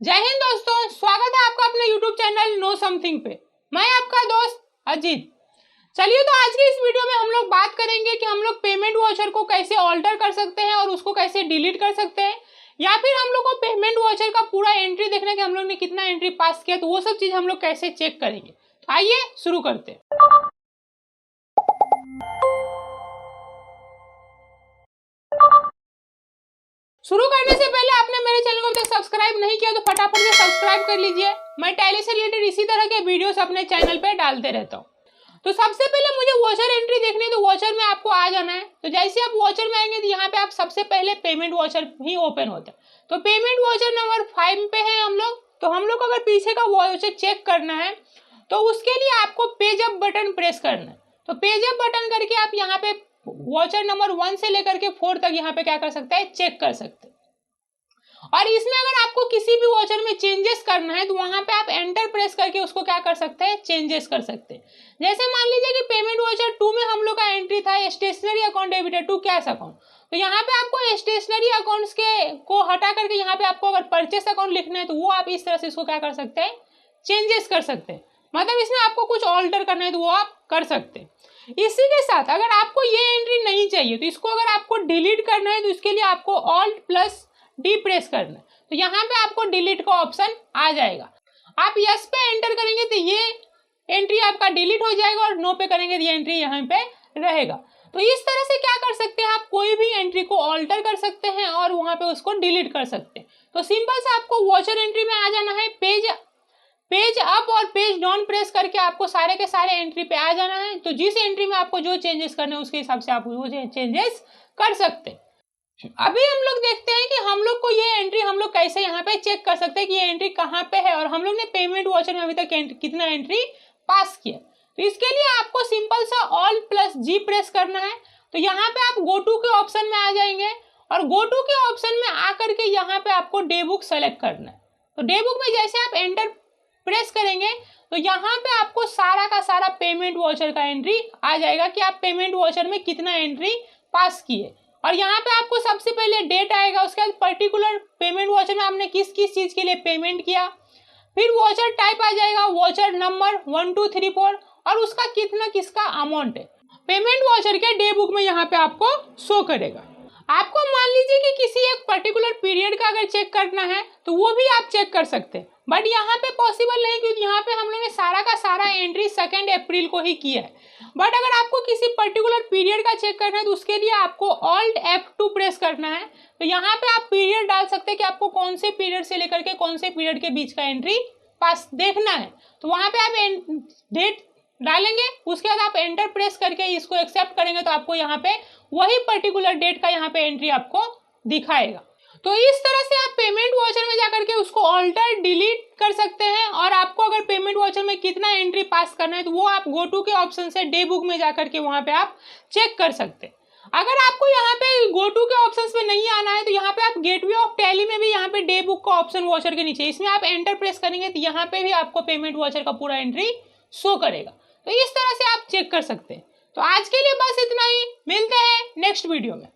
जय हिंद दोस्तों, स्वागत है आपका अपने YouTube चैनल नो समथिंग पे। मैं आपका दोस्त अजीत। चलिए तो आज की इस वीडियो में हम लोग बात करेंगे कि हम लोग पेमेंट वाउचर को कैसे ऑल्टर कर सकते हैं और उसको कैसे डिलीट कर सकते हैं, या फिर हम लोग को पेमेंट वाउचर का पूरा एंट्री देखना है कि हम लोग ने कितना एंट्री पास किया, तो वो सब चीज हम लोग कैसे चेक करेंगे। तो आइए शुरू करते हैं। शुरू करने से पहले आपने मेरे चैनल को अभी तक सब्सक्राइब नहीं किया तो फटाफट से सब्सक्राइब कर लीजिए। मैं टैली से रिलेटेड इसी तरह के वीडियोस अपने चैनल पे डालते रहता हूँ। तो सबसे पहले मुझे वाउचर एंट्री देखनी है, तो वाउचर में आपको आ जाना है। तो जैसे आप वाउचर में आएंगे तो यहाँ पे आप सबसे पहले पेमेंट वाउचर ही ओपन होता है। तो पेमेंट वाउचर नंबर 5 पे है हम लोग। तो हम लोग को अगर पीछे का वाउचर चेक करना है तो उसके लिए आपको पेज अप बटन प्रेस करना है। तो पेज अप बटन करके आप यहाँ पे वाउचर नंबर 1 से लेकर के 4 तक यहाँ पे क्या कर सकते हैं, चेक कर सकते हैं। और इसमें अगर आपको किसी भी वाउचर में चेंजेस करना है तो वहां पे आप एंटर प्रेस करके उसको क्या कर सकते हैं, चेंजेस कर सकते हैं। जैसे मान लीजिए कि पेमेंट वाउचर 2 में हम लोग का एंट्री था stationery account debited to cash account. तो यहाँ पे आपको स्टेशनरी अकाउंट्स के को हटा करके यहाँ पे आपको अगर परचेस अकाउंट लिखना है तो वो आप इस तरह से इसको क्या कर सकते हैं, चेंजेस कर सकते हैं। मतलब इसमें आपको कुछ ऑल्टर करना है तो वो आप कर सकते हैं। इसी के साथ अगर आपको ये एंट्री नहीं चाहिए तो इसको अगर आपको डिलीट करना है तो इसके लिए आपको ऑल्ट प्लस डी प्रेस करना है। तो यहाँ पे आपको डिलीट का ऑप्शन आ जाएगा। आप यस पे एंटर करेंगे तो ये एंट्री आपका डिलीट हो जाएगा और नो पे करेंगे तो ये एंट्री यहाँ पे रहेगा। तो इस तरह से क्या कर सकते हैं, आप कोई भी एंट्री को ऑल्टर कर सकते हैं और वहां पे उसको डिलीट कर सकते हैं। तो सिंपल से आपको वाउचर एंट्री में आ जाना है, पेज अप और पेज डाउन प्रेस करके आपको सारे के सारे एंट्री पे आ जाना है। तो जिस एंट्री में आपको जो चेंजेस करने हैं उसके हिसाब से आप वो चेंजेस कर सकते हैं। अभी हम लोग देखते हैं कि हम लोग को ये एंट्री हम लोग कैसे यहाँ पे चेक कर सकते हैं कि ये एंट्री कहाँ पे है और हम लोग ने पेमेंट वाउचर में अभी तक कितना एंट्री पास किया। तो इसके लिए आपको सिंपल सा ऑल प्लस जी प्रेस करना है। तो यहाँ पे आप गो टू के ऑप्शन में आ जाएंगे और गो टू के ऑप्शन में आकर के यहाँ पे आपको डे बुक सेलेक्ट करना है। तो डे बुक में जैसे आप एंटर प्रेस करेंगे तो यहाँ पे आपको सारा का सारा पेमेंट वाउचर का एंट्री आ जाएगा कि आप पेमेंट वाउचर में कितना एंट्री पास किए। और यहाँ पे आपको सबसे पहले डेट आएगा, उसके बाद पर्टिकुलर पेमेंट वाउचर में आपने किस किस चीज के लिए पेमेंट किया, फिर वाउचर टाइप आ जाएगा, वाउचर नंबर 1 2 3 4 और उसका कितना किसका अमाउंट है। पेमेंट वाउचर के डे बुक में यहाँ पे आपको शो करेगा। आपको मान लीजिए कि किसी एक पर्टिकुलर पीरियड का अगर चेक करना है तो वो भी आप चेक कर सकते हैं, बट यहाँ पे पॉसिबल नहीं क्योंकि यहाँ पे हम लोग ने सारा का सारा एंट्री 2 अप्रैल को ही किया है। बट अगर आपको किसी पर्टिकुलर पीरियड का चेक करना है तो उसके लिए आपको ऑल्ट F2 प्रेस करना है। तो यहाँ पे आप पीरियड डाल सकते हैं कि आपको कौन से पीरियड से लेकर के कौन से पीरियड के बीच का एंट्री पास देखना है। तो वहाँ पे आप डेट डालेंगे, उसके बाद आप एंटर प्रेस करके इसको एक्सेप्ट करेंगे तो आपको यहाँ पे वही पर्टिकुलर डेट का यहाँ पे एंट्री आपको दिखाएगा। तो इस तरह से आप पेमेंट वाउचर में जाकर के उसको ऑल्टर डिलीट कर सकते हैं। और आपको अगर पेमेंट वाउचर में कितना एंट्री पास करना है तो वो आप गो टू के ऑप्शन से डे बुक में जाकर के वहां पे आप चेक कर सकते हैं। अगर आपको यहाँ पे गो टू के ऑप्शंस पे नहीं आना है तो यहाँ पे आप गेटवे ऑफ टैली में भी यहाँ पे डे बुक का ऑप्शन वाउचर के नीचे, इसमें आप एंटर प्रेस करेंगे तो यहाँ पे भी आपको पेमेंट वाउचर का पूरा एंट्री शो करेगा। तो इस तरह से आप चेक कर सकते हैं। तो आज के लिए बस इतना ही, मिलते हैं नेक्स्ट वीडियो में।